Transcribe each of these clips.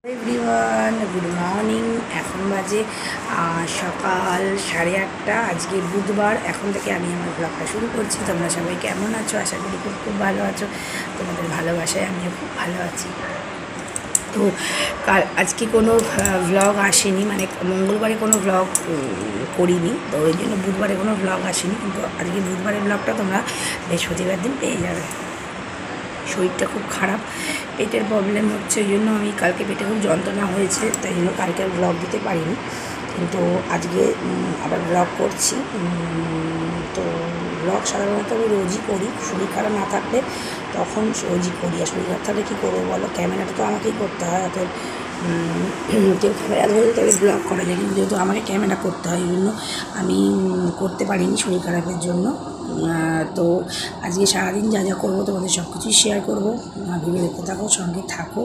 Everyone, good morning. এখন বাজে সকাল 8:30। আজকে বুধবার। এখন থেকে আমি আমার ব্লগটা শুরু করছি। তোমরা সবাই কেমন আছো? আশা করি খুব খুব ভালো আছো। তোমাদের ভালোবাসায় আমিও খুব ভালো আছি। তো আজকে কোনো ভ্লগ আসেনি, মানে মঙ্গলবারে কোনো ভ্লগ করিনি, তো ওই জন্য বুধবারে কোনো ভ্লগ আসেনি। কিন্তু আজকে বুধবারের ভ্লগটা তোমরা বৃহস্পতিবার দিন পেয়ে যাবে। শরীরটা খুব খারাপ, পেটের প্রবলেম হচ্ছে, ওই জন্য আমি কালকে পেটে খুব যন্ত্রণা হয়েছে, তাই জন্য কালকে আর ব্লগ দিতে পারিনি। কিন্তু আজকে আবার ব্লগ করছি। তো ব্লগ সাধারণত আমি রোজই করি, শরীর খারাপ না থাকলে তখন রোজই করি। আর শরীর খারাপ থাকলে কী করবো বলো, ক্যামেরাটা তো আমাকেই করতে হয়। অত কেউ ক্যামেরা ধরে তবে ব্লগ করা যায়, কিন্তু যেহেতু আমাকে ক্যামেরা করতে হয়, এই জন্য আমি করতে পারিনি শরীর খারাপের জন্য। তো আজকে সারাদিন যা যা করবো তোমাদের সব কিছুই শেয়ার করবো। ভিডিও দেখতে থাকো, সঙ্গে থাকো।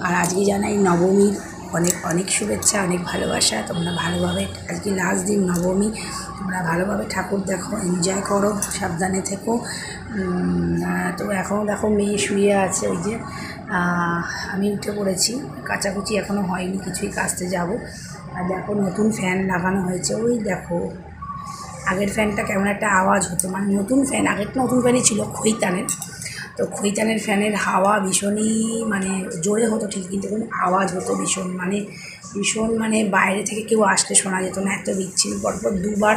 আর আজকে জানাই নবমীর অনেক অনেক শুভেচ্ছা, অনেক ভালোবাসা। তোমরা ভালোভাবে, আজকে লাস্ট দিন নবমী, তোমরা ভালোভাবে ঠাকুর দেখো, এনজয় করো, সাবধানে থেকো। তো এখন দেখো মেয়ে শুয়ে আছে, ওই যে আমি উঠে পড়েছি। কাচাকুচি এখনও হয়নি, কিছুই কাচতে যাব। আর দেখো নতুন ফ্যান লাগানো হয়েছে, ওই দেখো। আগের ফ্যানটা কেমন একটা আওয়াজ হতো, মানে নতুন ফ্যান, আগেরটা নতুন ফ্যানই ছিল খৈতানের। তো খৈতানের ফ্যানের হাওয়া ভীষণই মানে জোরে হতো ঠিক, কিন্তু কোনো আওয়াজ হতো ভীষণ, মানে বাইরে থেকে কেউ আসলে শোনা যেত না, এত বিচ্ছিন্ন। পরপর দুবার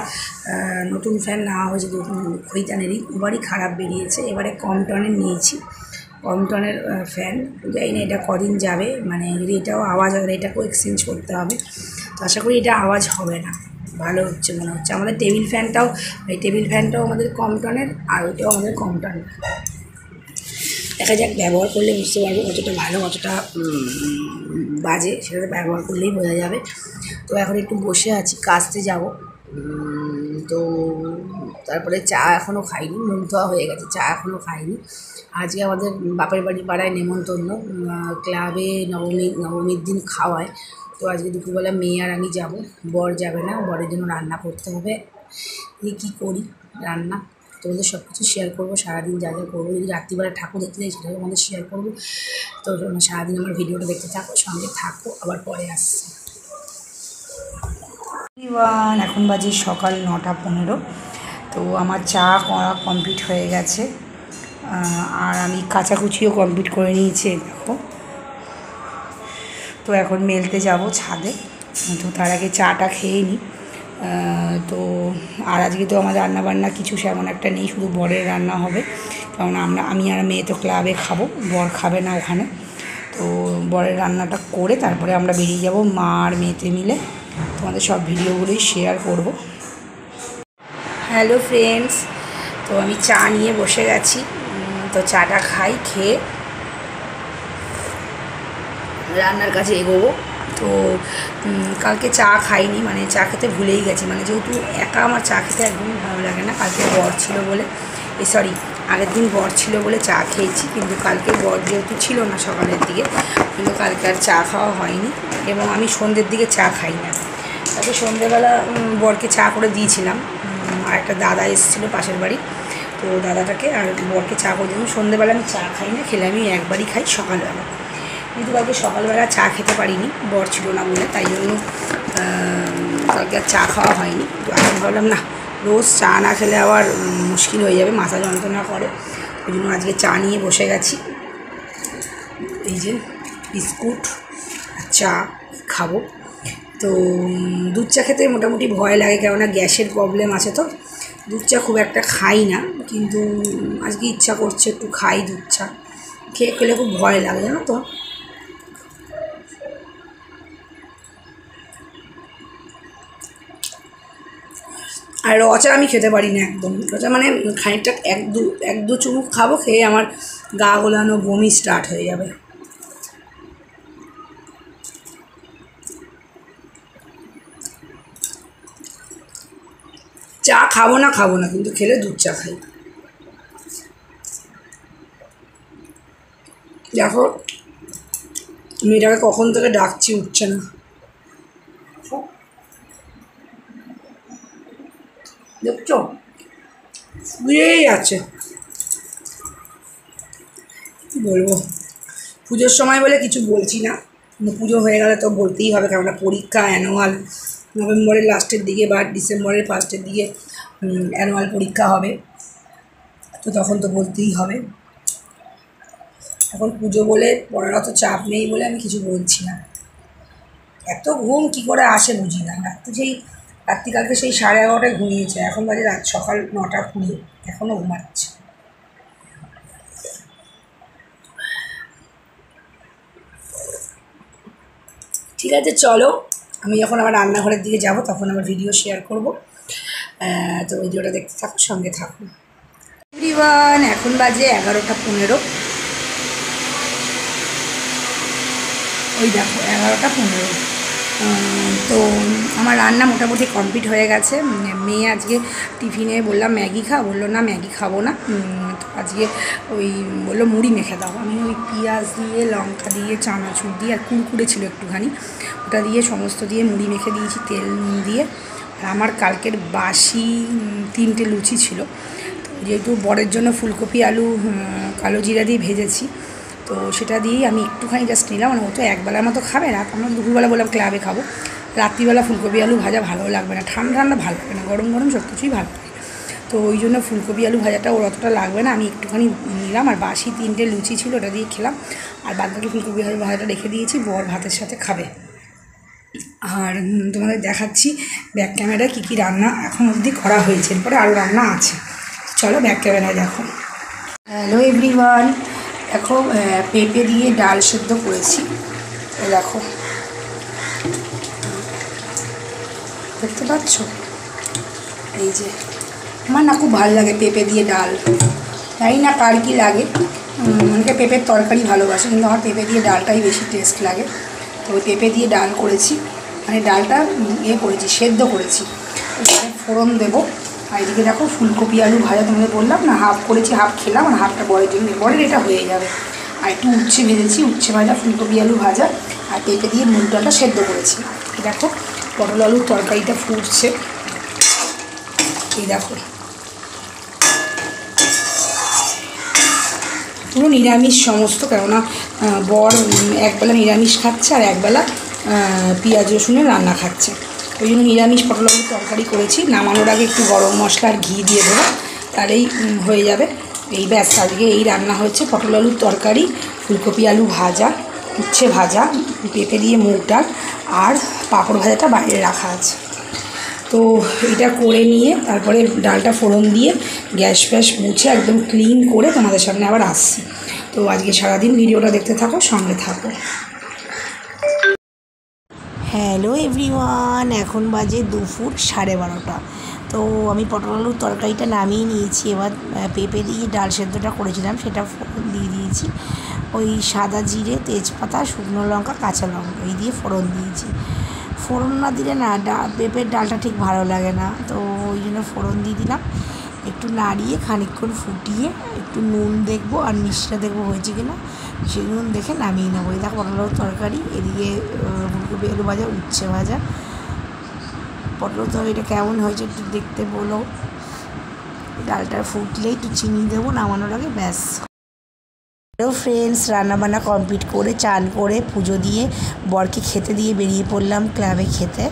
নতুন ফ্যান নেওয়া হয়েছে, খৈতানেরই, দুবারই খারাপ বেরিয়েছে। এবারে কম টনের নিয়েছি, কম টনের ফ্যান। জানি না এটা কদিন যাবে, মানে যদি এটাও আওয়াজ হবে, এটাকেও এক্সচেঞ্জ করতে হবে। তো আশা করি এটা আওয়াজ হবে না, ভালো হচ্ছে মনে হচ্ছে। আমাদের টেবিল ফ্যানটাও আমাদের কম টনের, আর ওইটাও আমাদের কম টনের। দেখা যাক, ব্যবহার করলে বুঝতে পারবো কতটা ভালো, কতটা বাজে, সেটা ব্যবহার করলেই বোঝা যাবে। তো এখন একটু বসে আছি, কাচতে যাব। তো তারপরে চা এখনও খাইনি, মুখ ধোয়া হয়ে গেছে, চা এখনও খাইনি। আজকে আমাদের বাপের বাড়ি পাড়ায় নেমন্তন্ন, ক্লাবে নবমীর দিন খাওয়ায়। তো আজকে দুপুরবেলা মেয়ে আর আমি যাব, বর যাবে না, বরের জন্য রান্না করতে হবে। কী করি রান্না, তোমাদের সব কিছু শেয়ার করবো, সারাদিন যা যা করবো। যদি রাত্রিবেলা ঠাকুর দেখতে যাই সেটাও তোমাদের শেয়ার করবো। তো সারাদিন আমার ভিডিওটা দেখতে থাকো, সঙ্গে থাকো, আবার পরে আসছি। এখন বাজে সকাল 9:15। তো আমার চা করা কমপ্লিট হয়ে গেছে, আর আমি কাচাকুচিও কমপ্লিট করে নিয়েছি, দেখো। তো এখন মেলতে যাব ছাদে, তো তার আগে চাটা খেয়ে নিই। তো আর আজকে তো আমার রান্নাবান্না কিছু সেমন একটা নেই, শুধু বরের রান্না হবে, কারণ আমি আর মেয়ে তো ক্লাবে খাবো, বর খাবে না ওখানে। তো বরের রান্নাটা করে তারপরে আমরা বেরিয়ে যাব মা আর মেয়েতে মিলে। তোমাদের সব ভিডিওগুলোই শেয়ার করব। হ্যালো ফ্রেন্ডস, তো আমি চা নিয়ে বসে গেছি। তো চাটা খাই, খেয়ে রান্নার কাছে এগোবো। তো কালকে চা খাইনি, মানে চা খেতে ভুলেই গেছি, মানে যেহেতু একা আমার চা খেতে একদমই ভালো লাগে না। কালকে বর ছিল বলে, আগের দিন বর ছিল বলে চা খেয়েছি, কিন্তু কালকে বর যেহেতু ছিল না সকালের দিকে, কিন্তু কালকে আর চা খাওয়া হয়নি। এবং আমি সন্ধ্যের দিকে চা খাই না। তারপর সন্ধ্যেবেলা বরকে চা করে দিয়েছিলাম, আর একটা দাদা এসেছিলো পাশের বাড়ি, তো দাদাটাকে আর বরকে চা করে দিলাম। সন্ধ্যেবেলা আমি চা খাই না, খেলে আমি একবারই খাই সকালবেলা। কিন্তু কালকে সকালবেলা চা খেতে পারিনি, বর ছিল না বলে, তাই জন্য কালকে আর চা খাওয়া হয়নি। তো এখন ভাবলাম না, রোজ চা না খেলে আবার মুশকিল হয়ে যাবে, মাথা যন্ত্রণা করে, ওই জন্য আজকে চা নিয়ে বসে গেছি। এই যে বিস্কুট আর চা খাবো। তো দুধ চা খেতে মোটামুটি ভয় লাগে, কেননা গ্যাসের প্রবলেম আছে, তো দুধ চা খুব একটা খাই না, কিন্তু আজকে ইচ্ছা করছে একটু খাই দুধ চা। খেলে খুব ভয় লাগে, জানো তো। আর রচা আমি খেতে পারি না একদম। রচা মানে খানিকটা এক দু চুমুক খাবো, খেয়ে আমার গা গোলানো, বমি স্টার্ট হয়ে যাবে। চা খাবো না, কিন্তু খেলে দুধ চা খাই। দেখো মেয়েটাকে কখন থেকে ডাকছি, উঠছে না। দেখছো, শুয়েই আছে। কী বলবো, পুজোর সময় বলে কিছু বলছি না, কিন্তু পুজো হয়ে গেলে তো বলতেই হবে, কেননা পরীক্ষা অ্যানুয়াল নভেম্বরের লাস্টের দিকে বা ডিসেম্বরের ফার্স্টের দিকে অ্যানুয়াল পরীক্ষা হবে, তো তখন তো বলতেই হবে। এখন পুজো বলে পড়ার অত চাপ নেই বলে আমি কিছু বলছি না। এত ঘুম কী করে আসে বুঝি না। রাত্রিকালকে সেই 11:30টায় ঘুমিয়েছে, এখন বাজে রাত সকাল 9:20, এখনও ঘুমাচ্ছে। ঠিক আছে, চলো আমি যখন আমার রান্নাঘরের দিকে যাব তখন আমার ভিডিও শেয়ার করব, তো ভিডিওটা দেখতে থাকো, সঙ্গে থাকো। এভরিওয়ান, এখন বাজে 11:15। ওই দেখো 11:15। তো আমার রান্না মোটামুটি কমপ্লিট হয়ে গেছে। মেয়ে আজকে টিফিনে বললাম ম্যাগি খা, বললো না ম্যাগি খাবো না, তো আজকে ওই বললো মুড়ি মেখে দাও। আমি ওই পেঁয়াজ দিয়ে, লঙ্কা দিয়ে, চানাচুর দিয়ে, আর কুরকুরে ছিল একটুখানি, ওটা দিয়ে সমস্ত দিয়ে মুড়ি মেখে দিয়েছি তেল নুন দিয়ে। আর আমার কালকের বাসি 3টে লুচি ছিল, যেহেতু বরের জন্য ফুলকপি আলু কালো জিরা দিয়ে ভেজেছি, তো সেটা দিয়েই আমি একটুখানি জাস্ট নিলাম। মানে ও তো একবেলার মতো খাবে, রাত আমরা দুপুরবেলা বললাম ক্লাবে খাবো, রাত্রিবেলা ফুলকপি আলু ভাজা ভালো লাগবে না, ঠান্ডা ঠান্ডা ভালো লাগবে না, গরম গরম সব কিছুই ভালো লাগে। তো ওই জন্য ফুলকপি আলু ভাজাটা ওর অতটা লাগবে না, আমি একটুখানি নিলাম। আর বাসি 3টে লুচি ছিল, ওটা দিয়ে খেলাম। আর বাদবাকি ফুলকপি আলু ভাজাটা রেখে দিয়েছি, বর ভাতের সাথে খাবে। আর তোমাদের দেখাচ্ছি ব্যাক ক্যামেরায় কী কী রান্না এখন অবধি করা হয়েছে, এরপরে আরও রান্না আছে। চলো ব্যাক ক্যামেরায় দেখো। হ্যালো এভরিওয়ান, দেখো পেঁপে দিয়ে ডাল সেদ্ধ করেছি, দেখো দেখতে পাচ্ছ, এই যে আমার না খুব ভালো লাগে পেঁপে দিয়ে ডাল, জানি না কার কী লাগে, অনেকে পেঁপের তরকারি ভালোবাসে, কিন্তু আমার পেঁপে দিয়ে ডালটাই বেশি টেস্ট লাগে। তো পেঁপে দিয়ে ডাল করেছি, মানে ডালটা করেছি, সেদ্ধ করেছি, এবারে ফোড়ন দেবো। আর এদিকে দেখো ফুলকপি আলু ভাজা, তোমাদের বললাম না হাফ করেছি, হাফ খেলাম, আর হাফটা বরের জন্য, বরের এটা হয়ে যাবে। আর একটু উচ্ছে ভেজেছি, উচ্ছে ভাজা, ফুলকপি আলু ভাজা, আর পেঁপে দিয়ে মুগ ডালটা সেদ্ধ করেছি। দেখো পটল আলুর তরকারিটা ফুটছে, এই দেখো পুরো নিরামিষ সমস্ত, কেননা বর একবেলা নিরামিষ খাচ্ছে আর একবেলা পেঁয়াজ রসুনের রান্না খাচ্ছে, ওই জন্য নিরামিষ পটল আলুর তরকারি করেছি। নামানোর আগে একটু গরম মশলা আর ঘি দিয়ে দেবো, তাহলেই হয়ে যাবে। এই ব্যাস, আজকে এই রান্না হচ্ছে পটল আলুর তরকারি, ফুলকপি আলু ভাজা, উচ্ছে ভাজা, পেঁপে দিয়ে মুগ ডাল, আর পাঁপড় ভাজাটা বাইরে রাখা আছে। তো এটা করে নিয়ে তারপরে ডালটা ফোড়ন দিয়ে গ্যাস ফ্যাস মুছে একদম ক্লিন করে তোমাদের সামনে আবার আসছি। তো আজকে সারাদিন ভিডিওটা দেখতে থাকো, সঙ্গে থাকো। হ্যালো এভরিওয়ান, এখন বাজে দুপুর 12:30। তো আমি পটল আলুর তরকারিটা নামিয়ে নিয়েছি, এবার পেঁপে দিয়ে ডাল সেদ্ধটা করেছিলাম সেটা ফোড়ন দিয়ে দিয়েছি। ওই সাদা জিরে, তেজপাতা, শুকনো লঙ্কা, কাঁচা লঙ্কা এই দিয়ে ফোড়ন দিয়েছি। ফোড়ন না দিলে না পেঁপের ডালটা ঠিক ভালো লাগে না, তো ওই জন্য ফোড়ন দিয়ে দিলাম। একটু নাড়িয়ে খানিকক্ষণ ফুটিয়ে একটু নুন দেখবো আর মিষ্টিটা দেখবো হয়েছে কিনা, সেই নুন দেখে নামিয়ে নেবো। এই দেখো পটল তরকারি, এদিকে ফুলকপি আলু ভাজা, উচ্ছে ভাজা। পটল তরকারিটা কেমন হয়েছে একটু দেখতে বলো। ডালটা ফুটলে একটু চিনি দেবো নামানোর আগে, ব্যাস। হ্যালো ফ্রেন্ডস, রান্নাবান্না কমপ্লিট করে চান করে পুজো দিয়ে বরকে খেতে দিয়ে বেরিয়ে পড়লাম ক্লাবে খেতে।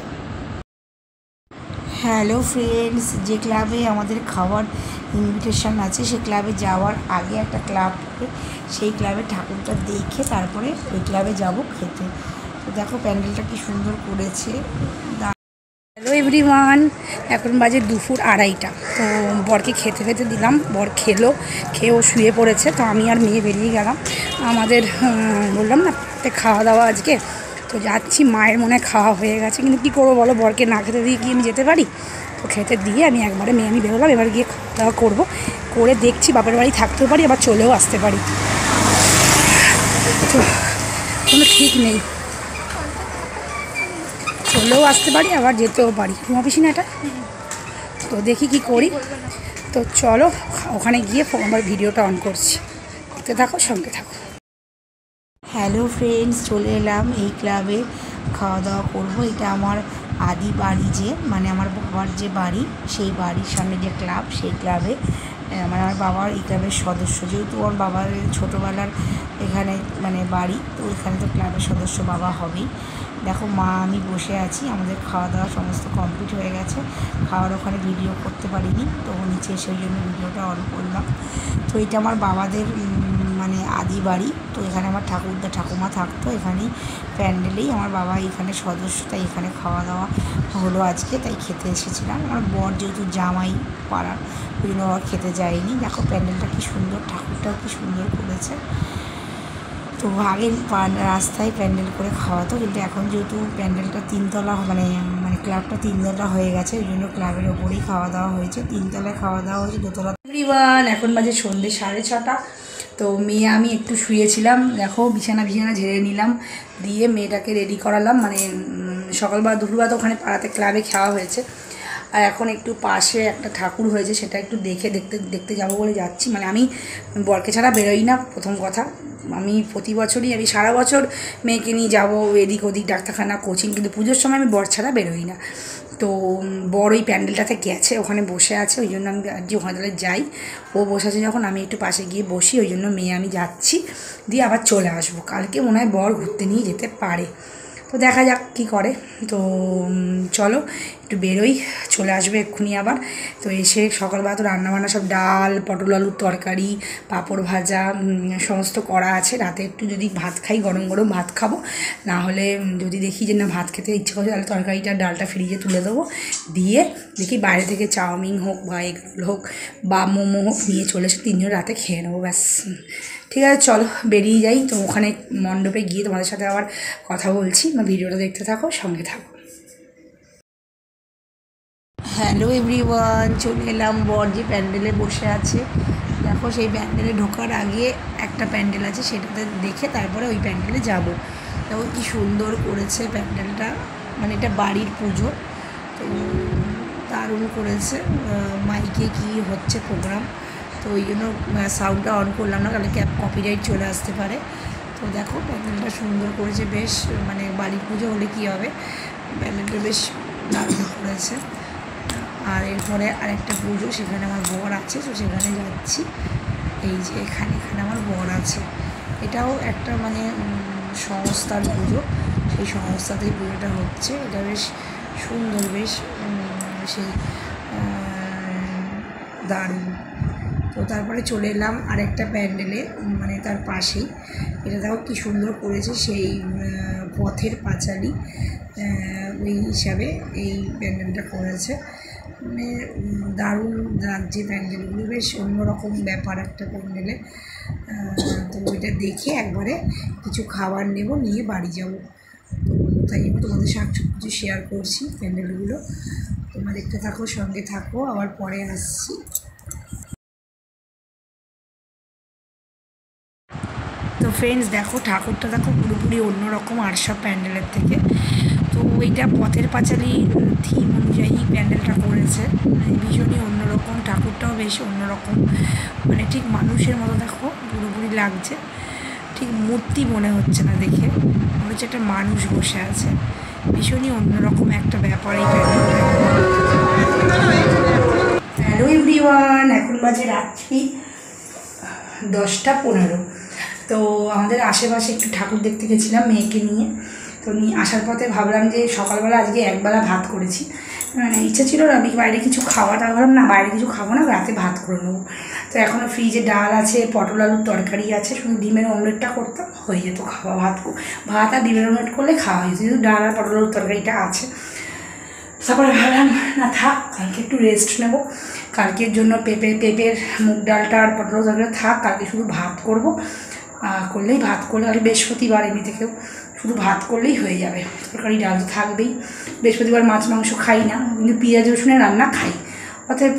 হ্যালো ফ্রেন্ডস, যে ক্লাবে আমাদের খাওয়ার ইনভিটেশন আছে সেই ক্লাবে যাওয়ার আগে একটা ক্লাব থাকে, সেই ক্লাবে ঠাকুরটা দেখে তারপরে ওই ক্লাবে যাব খেতে। তো দেখো প্যান্ডেলটা কি সুন্দর করেছে। হ্যালো এভরিওয়ান, এখন বাজে দুপুর 2:30। তো বরকে খেতে দিলাম, বর খেয়েও শুয়ে পড়েছে। তো আমি আর মেয়ে বেরিয়ে গেলাম, আমাদের বললাম না খাওয়া দাওয়া আজকে, তো যাচ্ছি। মায়ের মনে খাওয়া হয়ে গেছে, কিন্তু কী করবো বলো, বরকে না খেতে দিয়ে কি আমি যেতে পারি? তো খেতে দিয়ে আমি একবারে আমি বেরোলাম, এবার গিয়ে খাওয়া দাওয়া করবো, করে দেখছি বাপের বাড়ি থাকতেও পারি, আবার চলেও আসতে পারি, তো কোনো ঠিক নেই, চলেও আসতে পারি আবার যেতেও পারি। ঘুমাপিস না এটা, তো দেখি কি করি। তো চলো ওখানে গিয়ে আমার ভিডিওটা অন করছি, দেখতে থাকো, সঙ্গে থাকো। হ্যালো ফ্রেন্ডস, চলে এলাম এই ক্লাবে খাওয়া দাওয়া করবো। এটা আমার আদি বাড়ি, যে মানে আমার বাবার যে বাড়ি, সেই বাড়ির সামনে যে ক্লাব, সেই ক্লাবে মানে আমার বাবার এই ক্লাবের সদস্য, যেহেতু ওর বাবার ছোটোবেলার এখানে মানে বাড়ি, তো এখানে তো ক্লাবের সদস্য বাবা হবেই। দেখো মা আমি বসে আছি, আমাদের খাওয়া দাওয়া সমস্ত কমপ্লিট হয়ে গেছে। খাওয়ার ওখানে ভিডিও করতে পারিনি, তো নিচে সেই জন্য ভিডিওটা অন করলাম। তো এটা আমার বাবাদের মানে আদি বাড়ি, তো এখানে আমার ঠাকুরদা ঠাকুমা থাকতো, এখানেই প্যান্ডেলেই আমার বাবা এখানে সদস্য, তাই এখানে খাওয়া দাওয়া হলো আজকে, তাই খেতে এসেছিলাম। আমার বর যেহেতু জামাই পাড়ার, ওই জন্য আবার খেতে যায়নি। দেখো প্যান্ডেলটা কী সুন্দর, ঠাকুরটাও কী সুন্দর করেছে। তো আগে রাস্তায় প্যান্ডেল করে খাওয়াতো, কিন্তু এখন যেহেতু প্যান্ডেলটা তিনতলা মানে মানে ক্লাবটা তিনতলা হয়ে গেছে, ওই জন্য ক্লাবের ওপরেই খাওয়া দাওয়া হয়েছে। তিনতলায় খাওয়া দাওয়া হয়েছে, দোতলা। এভরিওয়ান, এখন বাজে সন্ধ্যে 6:30। তো মেয়ে আমি একটু শুয়েছিলাম, দেখো বিছানা ঝেড়ে নিলাম, দিয়ে মেয়েটাকে রেডি করালাম। মানে সকালবেলা দুপুরবেলা তো ওখানে পাড়াতে ক্লাবে খাওয়া হয়েছে, আর এখন একটু পাশে একটা ঠাকুর হয়েছে, সেটা একটু দেখতে যাবো বলে যাচ্ছি। মানে আমি বরকে ছাড়া বেরোই না, প্রথম কথা। আমি প্রতি বছরই আমি সারা বছর মেয়েকে নিয়ে যাবো এদিক ওদিক, ডাক্তারখানা, কোচিং, কিন্তু পুজোর সময় আমি বর ছাড়া বেরোই না। তো বড় ওই প্যান্ডেলটাতে গেছে, ওখানে বসে আছে, ওই জন্য আমি যে ওখানে তাহলে যাই। ও বসে আছে যখন, আমি একটু পাশে গিয়ে বসি, ওই জন্য মেয়ে আমি যাচ্ছি, দিয়ে আবার চলে আসবো। কালকে মনে হয় বর ঘুরতে নিয়ে যেতে পারে, তো দেখা যাক কী করে। তো চলো একটু বেরোই, চলে আসবে এক্ষুনি আবার। তো এসে সকালবেলা তো রান্নাবান্না সব ডাল, পটল আলুর তরকারি, পাঁপড় ভাজা সমস্ত করা আছে। রাতে একটু যদি ভাত খাই, গরম গরম ভাত খাবো, না হলে যদি দেখি যে না ভাত খেতে ইচ্ছে করছে, তাহলে তরকারিটা ডালটা ফ্রিজে তুলে দেবো, দিয়ে দেখি বাইরে থেকে চাউমিন হোক বা এগ রোল হোক বা মোমো হোক নিয়ে চলে এসে তিনজন রাতে খেয়ে নেবো, ব্যাস। ঠিক আছে চলো বেরিয়ে যাই। তো ওখানে মণ্ডপে গিয়ে তোমাদের সাথে আবার কথা বলছি, বা ভিডিওটা দেখতে থাকো, সঙ্গে থাকো। হ্যালো এভরিওয়ান, চলে এলাম। বর যে প্যান্ডেলে বসে আছে, দেখো সেই প্যান্ডেলে ঢোকার আগে একটা প্যান্ডেল আছে, সেটাতে দেখে তারপরে ওই প্যান্ডেলে যাব। দেখো কি সুন্দর করেছে প্যান্ডেলটা, মানে এটা বাড়ির পুজো, তো দারুণ করেছে। মাইকে কি হচ্ছে প্রোগ্রাম, তো ওই জন্য সাউন্ডটা অন করলাম না, তাহলে কপিরাইট চলে আসতে পারে। তো দেখো প্যান্ডেলটা সুন্দর করেছে বেশ, মানে বাড়ির পুজো হলে কী হবে, প্যান্ডেলটা বেশ দারুণ করেছে। আর এরপরে আরেকটা পুজো, সেখানে আমার বর আছে, তো সেখানে যাচ্ছি। এই যে এখানে আমার বর আছে, এটাও একটা মানে সংস্থার পুজো, সেই সংস্থাতেই পুজোটা হচ্ছে। এটা বেশ সুন্দর, বেশ সেই দারুণ। তো তারপরে চলে এলাম আরেকটা প্যান্ডেলে, মানে তার পাশেই। এটা দেখো কী সুন্দর করেছে, সেই পথের পাঁচালী ওই হিসাবে এই প্যান্ডেলটা করেছে। মানে দারুণ লাগছে প্যান্ডেলগুলো, বেশ অন্যরকম ব্যাপার একটা প্যান্ডেলে। তো ওইটা দেখে একবারে কিছু খাবার নেব, নিয়ে বাড়ি যাব। তো তাই জন্য তোমাদের সাথে কিছু শেয়ার করছি প্যান্ডেলগুলো, তোমরা দেখতে থাকো, সঙ্গে থাকো, আবার পরে আসছি। তো ফ্রেন্ডস দেখো ঠাকুরটা দেখো পুরোপুরি অন্যরকম আর সব প্যান্ডেলের থেকে। তো এইটা পথের পাঁচালী থিম অনুযায়ী প্যান্ডেলটা করেছে, মানে ভীষণই অন্যরকম। ঠাকুরটাও বেশ অন্যরকম, মানে ঠিক মানুষের মতো দেখো পুরোপুরি লাগছে, ঠিক মূর্তি মনে হচ্ছে না, দেখে মনে হচ্ছে একটা মানুষ বসে আছে। ভীষণই অন্যরকম একটা ব্যাপার এই প্যান্ডেলটা। হ্যালো এভরিওয়ান, এখন বাজে রাত্রি 10:15। তো আমাদের আশেপাশে একটু ঠাকুর দেখতে গেছিলাম মেয়েকে নিয়ে। তো নিয়ে আসার পথে ভাবলাম যে সকালবেলা আজকে একবেলা ভাত করেছি, মানে ইচ্ছা ছিল না আমি বাইরে কিছু খাওয়া, তার ভাবলাম না বাইরে কিছু খাবো না, রাতে ভাত করে নেবো। তো এখনও ফ্রিজে ডাল আছে, পটল আলুর তরকারি আছে, শুধু ডিমের অমলেটটা করতাম হয়ে যেত খাওয়া। ভাত আর ডিমের অমলেট করলে খাওয়া হয়েছে, শুধু ডাল আর পটল আলুর তরকারিটা আছে। তারপরে ভাবলাম না থাক, কালকে একটু রেস্ট নেব, কালকের জন্য পেঁপের মুগ ডালটা আর পটল তরকারি থাক, কালকে শুধু ভাত করবো। ভাত করলে আর বৃহস্পতিবার এমনি থেকেও শুধু ভাত করলেই হয়ে যাবে, তরকারি ডাল তো থাকবেই। বৃহস্পতিবার মাছ মাংস খাই না, কিন্তু পেঁয়াজ রসুনের রান্না খাই, অর্থাৎ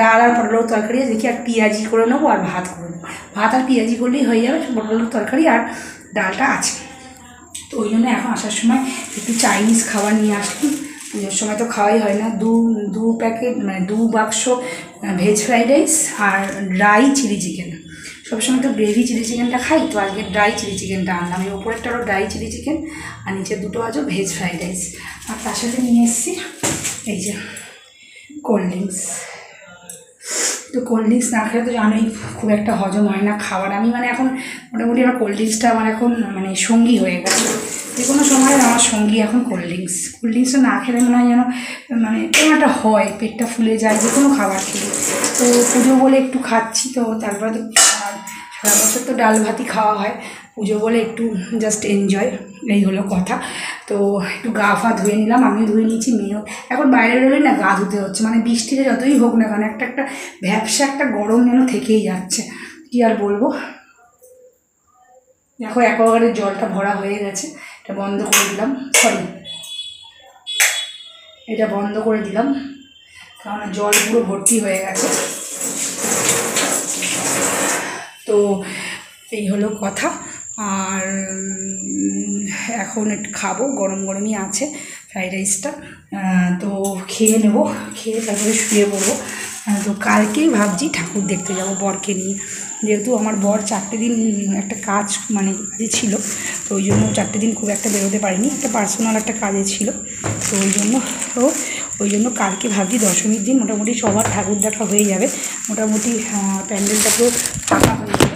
ডাল আর পটলের তরকারি দেখি আর পেঁয়াজি করে নেবো আর ভাত করে নেবো। ভাত আর পেঁয়াজি করলেই হয়ে যাবে, পটলের তরকারি আর ডালটা আছে। তো ওই জন্য এখন আসার সময় একটু চাইনিজ খাবার নিয়ে আসলাম, পুজোর সময় তো খাওয়াই হয় না। দু প্যাকেট মানে 2 বাক্স ভেজ ফ্রাইড রাইস আর ড্রাই চিলি চিকেন। সবসময় তো গ্রেভি চিলি চিকেনটা খাই, তো আজকে ড্রাই চিলি চিকেনটা আনলাম। এই ওপরেরটা হলো ড্রাই চিলি চিকেন, আর নিচের দুটো আছে ভেজ ফ্রাইড রাইস। আর তার সাথে নিয়ে এসেছি এই যে কোল্ড ড্রিঙ্কস। তো কোল্ড ড্রিঙ্কস না খেলে তো জানোই খুব একটা হজম হয় না খাবার। আমি মানে এখন মোটামুটি আমার কোল্ড ড্রিঙ্কসটা আমার এখন মানে সঙ্গী হয়ে গেছে, যে কোনো সময় আমার সঙ্গী এখন কোল্ড ড্রিঙ্কসটা না খেলে মনে হয় যেন মানে কেমন একটা হয়, পেটটা ফুলে যায় যে কোনো খাবার খেলে। তো পুজো বলে একটু খাচ্ছি, তো তারপরে তো সারা বছর তো ডাল ভাতই খাওয়া হয়, পুজো বলে একটু জাস্ট এনজয়, এই হলো কথা। তো একটু গা ফা ধুয়ে নিলাম, আমিও ধুয়ে নিয়েছি, মেয়েও। এখন বাইরে বেরোলে না গা ধুতে হচ্ছে, মানে বৃষ্টিতে যতই হোক না কেন একটা ভ্যাপসা একটা গরম যেন থেকেই যাচ্ছে, কী আর বলবো। দেখো অ্যাকোয়াগার্ডের জলটা ভরা হয়ে গেছে, এটা বন্ধ করে দিলাম, এটা বন্ধ করে দিলাম কারণ জল পুরো ভর্তি হয়ে গেছে। তো এই হলো কথা। আর এখন একটু খাবো, গরম গরমই আছে ফ্রাইড রাইসটা, তো খেয়ে নেবো, খেয়ে তারপরে শুয়ে পড়বো। তো কালকেই ভাবছি ঠাকুর দেখতে যাব বরকে নিয়ে, যেহেতু আমার বর 4টে দিন একটা কাজ মানে কাজে ছিল, তো ওই জন্য 4টে দিন খুব একটা বেরোতে পারিনি, একটা পার্সোনাল একটা কাজে ছিল, তো ওই জন্য কালকে ভাবছি দশমীর দিন মোটামুটি সবার ঠাকুর দেখা হয়ে যাবে, মোটামুটি প্যান্ডেলটা পুরো ফাঁকা হয়ে যাবে,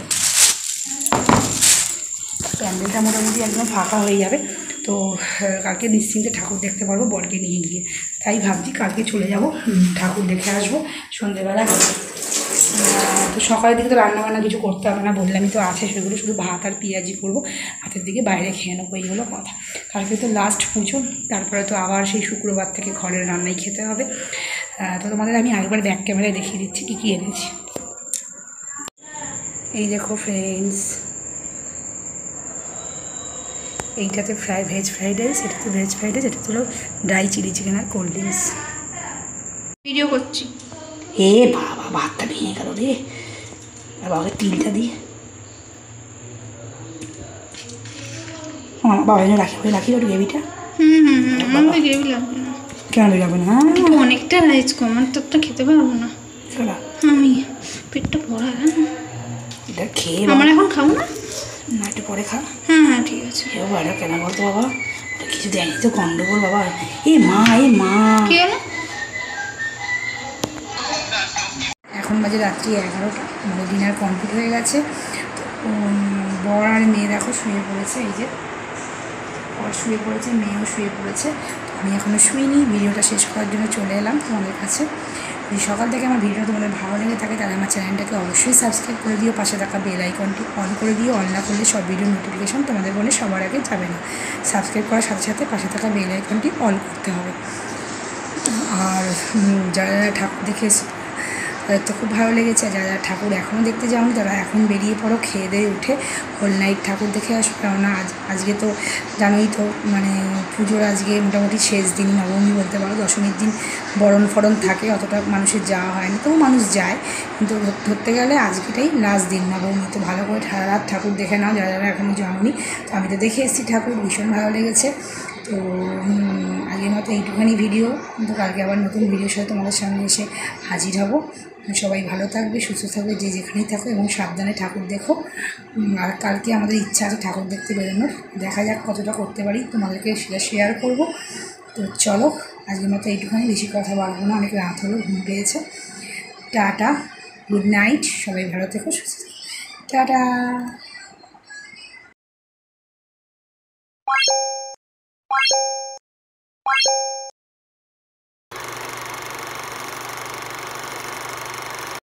প্যান্ডেলটা মোটামুটি একদম ফাঁকা হয়ে যাবে। তো কালকে নিশ্চিন্তে ঠাকুর দেখতে পারবো বরকে নিয়ে গিয়ে, তাই ভাবছি কালকে চলে যাব, ঠাকুর দেখে আসবো সন্ধ্যেবেলা। তো সকালের দিকে তো রান্নাবান্না কিছু করতে হবে না, বললামই তো আছে সেগুলো, শুধু ভাত আর পেঁয়াজি করবো, রাতের দিকে বাইরে খেয়ে নেবো, এই হলো কথা। কালকে তো লাস্ট পুজো, তারপরে তো আবার সেই শুক্রবার থেকে ঘরের রান্নাই খেতে হবে। তো তোমাদের আমি আরেকবার ব্যাক ক্যামেরায় দেখিয়ে দিচ্ছি কী কী এনেছি। এই দেখো ফ্রেন্ডস, এইটাতে ভেজ ফ্রাইড রাইস, এটাতে ভেজ ফ্রাইড রাইস, এটা হলো ড্রাই চিলি চিকেন আর কোল্ড ড্রিঙ্কস। ভিডিও করছি। এ বাবা, ভাতটা ভেঙে গেল রে, বাবাকে তিলটা দিয়ে বাবা যেন রাখি ওর গ্রেভিটা। আমার গ্রেভি লাগবে না। কেন লাগবে না? অনেকটা রাইস কম, আমার তো খেতে পারবো না আমি, পেটটা ভরা। এটা খেয়ে আমার এখন খাবো না, না একটু পরে খা। হ্যাঁ ঠিক আছে। এ বাবা কেন বলতো বাবা, ওটা কিছু দেয়নি তো, গন্ডগোল বাবা। এ মা কি হলো? এখন বাজে রাত্রি 11টা, মানে ডিনার কমপ্লিট হয়ে গেছে। বর আর মেয়ে দেখো শুয়ে পড়েছে, এই যে বর শুয়ে পড়েছে, মেয়েও শুয়ে পড়েছে, আমি এখনও শুইনি। ভিডিওটা শেষ করার জন্য চলে এলাম তোমাদের কাছে। যদি সকাল থেকে আমার ভিডিও তোমাদের ভালো লেগে থাকে তাহলে আমার চ্যানেলটাকে অবশ্যই সাবস্ক্রাইব করে দিও, পাশে থাকা বেল আইকনটি অন করে দিও, অন না করলে সব ভিডিও নোটিফিকেশন তোমাদের বলে সবার আগে যাবে না। সাবস্ক্রাইব করার সাথে সাথে পাশে থাকা বেল আইকনটি অন করতে হবে। আর যারা যারা ঠাকুর দেখে তাদের তো খুব ভালো লেগেছে, আর যারা ঠাকুর এখনও দেখতে যাওনি তারা এখন বেরিয়ে পড়ো, খেয়ে দিয়ে উঠে হোল নাইট ঠাকুর দেখে আসো। কেননা আজকে তো জানোই তো মানে পুজোর আজকে মোটামুটি শেষ দিন, নবমী বলতে পারো, দশমীর দিন বরণ ফরণ থাকে, অতটা মানুষের যাওয়া হয় না, তবু মানুষ যায়, কিন্তু ধরতে গেলে আজকেটাই লাস্ট দিন নবমী। তো ভালো করে সারা রাত ঠাকুর দেখে নাও যারা যারা এখনও যাওনি। তো আমি তো দেখে এসেছি ঠাকুর, ভীষণ ভালো লেগেছে। তো আগের মতো এইটুখানি ভিডিও, কিন্তু কালকে আবার নতুন ভিডিওর সাথে তোমাদের সামনে এসে হাজির হব। সবাই ভালো থাকবে, সুস্থ থাকবে, যে যেখানেই থাকো, এবং সাবধানে ঠাকুর দেখো। আর কালকে আমাদের ইচ্ছা আছে ঠাকুর দেখতে বেরোনোর, দেখা যাক কতটা করতে পারি, তোমাদেরকে সেটা শেয়ার করব। তো চলো আজকের মতো এইটুখানি, বেশি কথা বলবো না, অনেক রাত হলো, ঘুম পেয়েছে। টাটা, গুড নাইট, সবাই ভালো থেকো, সুস্থ থেকো, টাটা।